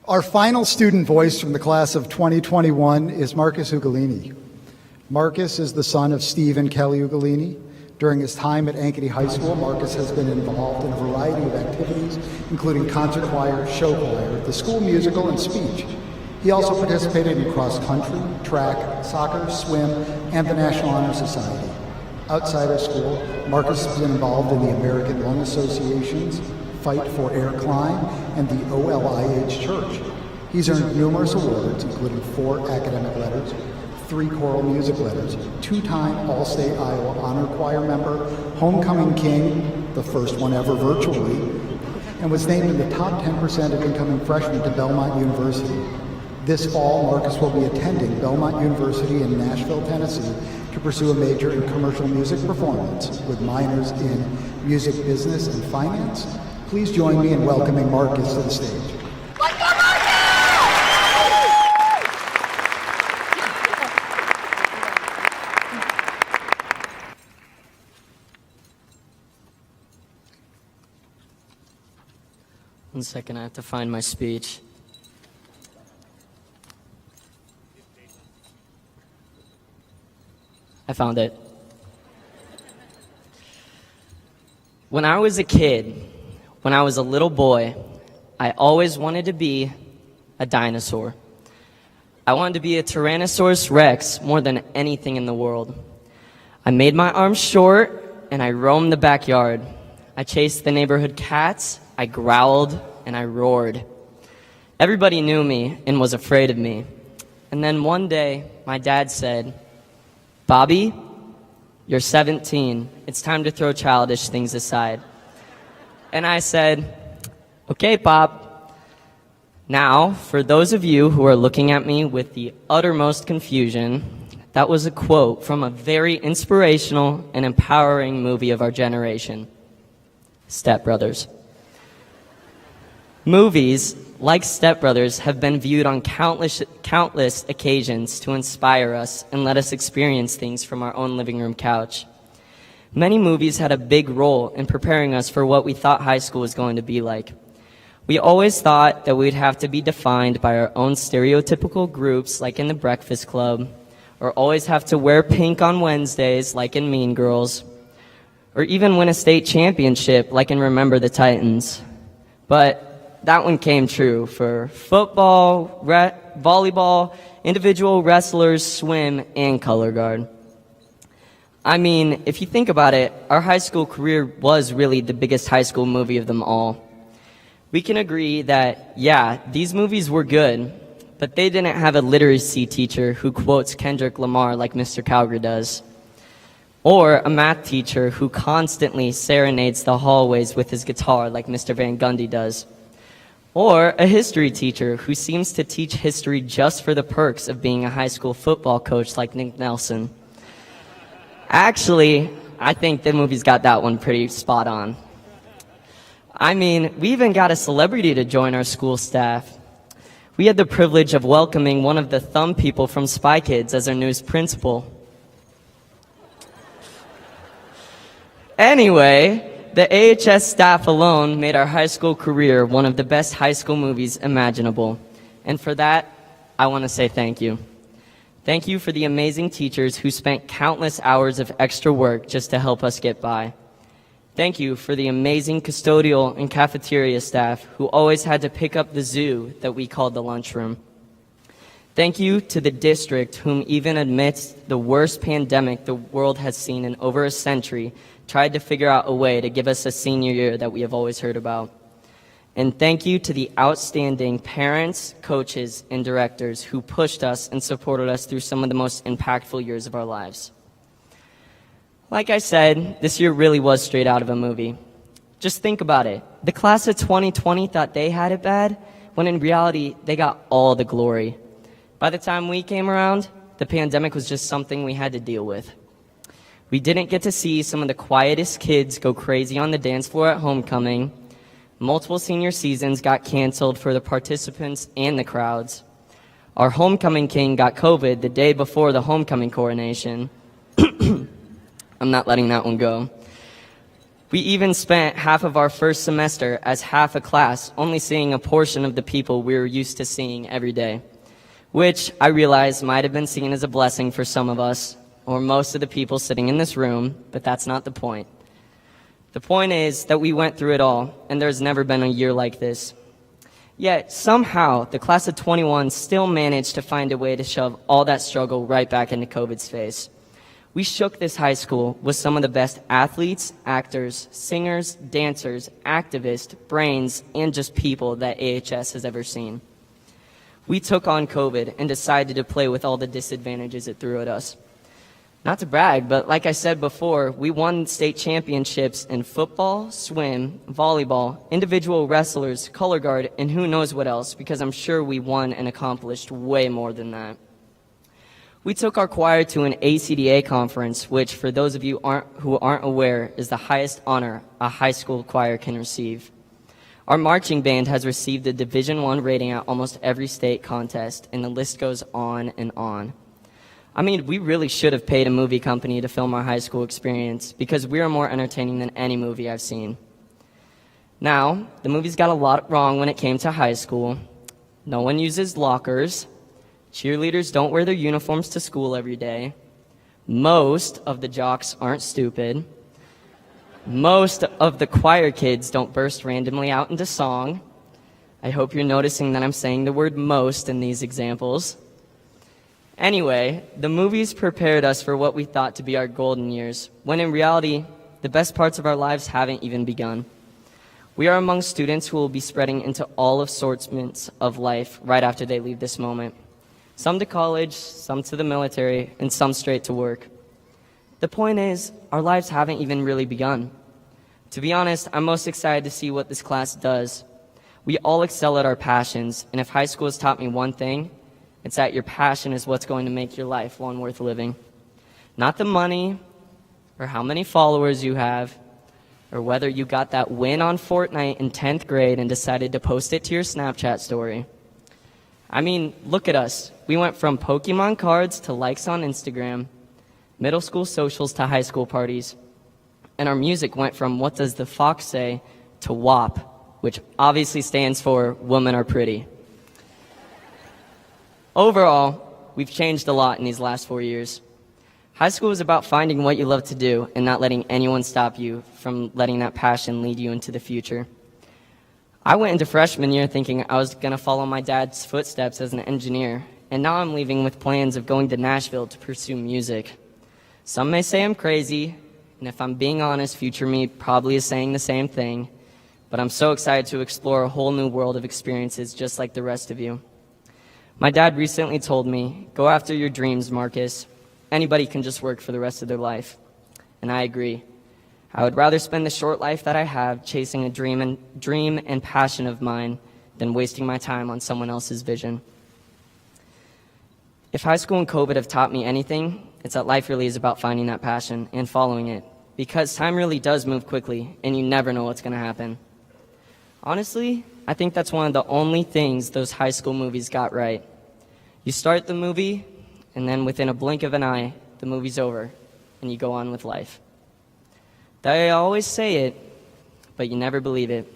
Our final student voice from the class of 2021 is Marcus Ugolini. Marcus is the son of Steve and Kelly Ugolini. During his time at Ankeny High School, Marcus has been involved in a variety of activities, including concert choir, show choir, the school musical, and speech. He also participated in cross-country, track, soccer, swim, and the National Honor Society. Outside of school, Marcus has been involved in the American Lung Association's Fight for Air Climb and the OLIH Church. He's earned numerous awards, including 4 academic letters, 3 choral music letters, 2-time All-State Iowa Honor Choir member, Homecoming King, the first one ever virtually, and was named in the top 10% of incoming freshmen to Belmont University. This fall, Marcus will be attending Belmont University in Nashville, Tennessee, to pursue a major in commercial music performance with minors in music business and finance. Please join me in welcoming Marcus to the stage. One second, I have to find my speech. I found it. When I was a kid, when I was a little boy, I always wanted to be a dinosaur. I wanted to be a Tyrannosaurus Rex more than anything in the world. I made my arms short and I roamed the backyard. I chased the neighborhood cats, I growled and I roared. Everybody knew me and was afraid of me. And then one day, my dad said, "Bobby, you're 17. It's time to throw childish things aside." And I said, "Okay, Pop." Now, for those of you who are looking at me with the uttermost confusion, that was a quote from a very inspirational and empowering movie of our generation, Step Brothers. Movies like Step Brothers have been viewed on countless occasions to inspire us and let us experience things from our own living room couch. Many movies had a big role in preparing us for what we thought high school was going to be like. We always thought that we'd have to be defined by our own stereotypical groups like in The Breakfast Club, or always have to wear pink on Wednesdays like in Mean Girls, or even win a state championship like in Remember the Titans. But that one came true for football, volleyball, individual wrestlers, swim, and color guard. I mean, if you think about it, our high school career was really the biggest high school movie of them all. We can agree that, yeah, these movies were good, but they didn't have a literacy teacher who quotes Kendrick Lamar like Mr. Calgary does, or a math teacher who constantly serenades the hallways with his guitar like Mr. Van Gundy does, or a history teacher who seems to teach history just for the perks of being a high school football coach like Nick Nelson. Actually, I think the movie's got that one pretty spot on. I mean, we even got a celebrity to join our school staff. We had the privilege of welcoming one of the thumb people from Spy Kids as our newest principal. Anyway, the AHS staff alone made our high school career one of the best high school movies imaginable. And for that, I want to say thank you. Thank you for the amazing teachers who spent countless hours of extra work just to help us get by. Thank you for the amazing custodial and cafeteria staff who always had to pick up the zoo that we called the lunchroom. Thank you to the district whom, even amidst the worst pandemic the world has seen in over a century, tried to figure out a way to give us a senior year that we have always heard about. And thank you to the outstanding parents, coaches, and directors who pushed us and supported us through some of the most impactful years of our lives. Like I said, this year really was straight out of a movie. Just think about it. The class of 2020 thought they had it bad, when in reality, they got all the glory. By the time we came around, the pandemic was just something we had to deal with. We didn't get to see some of the quietest kids go crazy on the dance floor at homecoming. Multiple senior seasons got canceled for the participants and the crowds. Our homecoming king got COVID the day before the homecoming coronation. I'm not letting that one go. We even spent half of our first semester as half a class, only seeing a portion of the people we were used to seeing every day, which I realize might have been seen as a blessing for some of us, or most of the people sitting in this room, but that's not the point. The point is that we went through it all, and there's never been a year like this. Yet, somehow, the class of 21 still managed to find a way to shove all that struggle right back into COVID's face. We shook this high school with some of the best athletes, actors, singers, dancers, activists, brains, and just people that AHS has ever seen. We took on COVID and decided to play with all the disadvantages it threw at us. Not to brag, but like I said before, we won state championships in football, swim, volleyball, individual wrestlers, color guard, and who knows what else, because I'm sure we won and accomplished way more than that. We took our choir to an ACDA conference, which, for those of you who aren't aware, is the highest honor a high school choir can receive. Our marching band has received a Division I rating at almost every state contest, and the list goes on and on. I mean, we really should have paid a movie company to film our high school experience, because we are more entertaining than any movie I've seen. Now, the movies got a lot wrong when it came to high school. No one uses lockers. Cheerleaders don't wear their uniforms to school every day. Most of the jocks aren't stupid. Most of the choir kids don't burst randomly out into song. I hope you're noticing that I'm saying the word most in these examples. Anyway, the movies prepared us for what we thought to be our golden years, when in reality, the best parts of our lives haven't even begun. We are among students who will be spreading into all assortments of life right after they leave this moment. Some to college, some to the military, and some straight to work. The point is, our lives haven't even really begun. To be honest, I'm most excited to see what this class does. We all excel at our passions, and if high school has taught me one thing, it's that your passion is what's going to make your life one worth living. Not the money, or how many followers you have, or whether you got that win on Fortnite in 10th grade and decided to post it to your Snapchat story. I mean, look at us. We went from Pokemon cards to likes on Instagram, middle school socials to high school parties, and our music went from What Does the Fox Say to WAP, which obviously stands for Women Are Pretty. Overall, we've changed a lot in these last 4 years. High school is about finding what you love to do and not letting anyone stop you from letting that passion lead you into the future. I went into freshman year thinking I was going to follow my dad's footsteps as an engineer, and now I'm leaving with plans of going to Nashville to pursue music. Some may say I'm crazy, and if I'm being honest, future me probably is saying the same thing, but I'm so excited to explore a whole new world of experiences just like the rest of you. My dad recently told me, go after your dreams, Marcus. Anybody can just work for the rest of their life. And I agree. I would rather spend the short life that I have chasing a dream and passion of mine than wasting my time on someone else's vision. If high school and COVID have taught me anything, it's that life really is about finding that passion and following it, because time really does move quickly and you never know what's going to happen. Honestly, I think that's one of the only things those high school movies got right. You start the movie, and then within a blink of an eye, the movie's over, and you go on with life. They always say it, but you never believe it.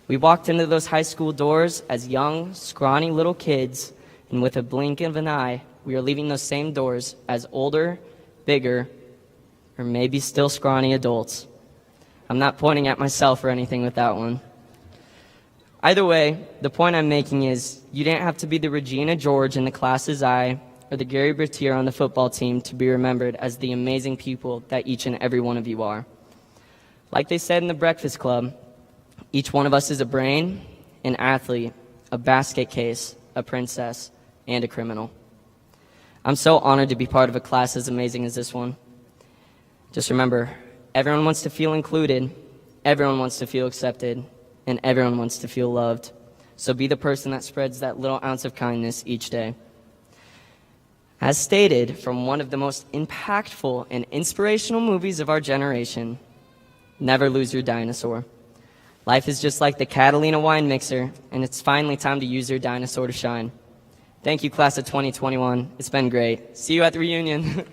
We walked into those high school doors as young, scrawny little kids, and with a blink of an eye, we are leaving those same doors as older, bigger, or maybe still scrawny adults. I'm not pointing at myself or anything with that one. Either way, the point I'm making is you didn't have to be the Regina George in the class's eye or the Gary Bertier on the football team to be remembered as the amazing people that each and every one of you are. Like they said in the Breakfast Club, each one of us is a brain, an athlete, a basket case, a princess, and a criminal. I'm so honored to be part of a class as amazing as this one. Just remember, everyone wants to feel included, everyone wants to feel accepted, and everyone wants to feel loved. So be the person that spreads that little ounce of kindness each day. As stated from one of the most impactful and inspirational movies of our generation, never lose your dinosaur. Life is just like the Catalina wine mixer, and it's finally time to use your dinosaur to shine. Thank you, class of 2021. It's been great. See you at the reunion.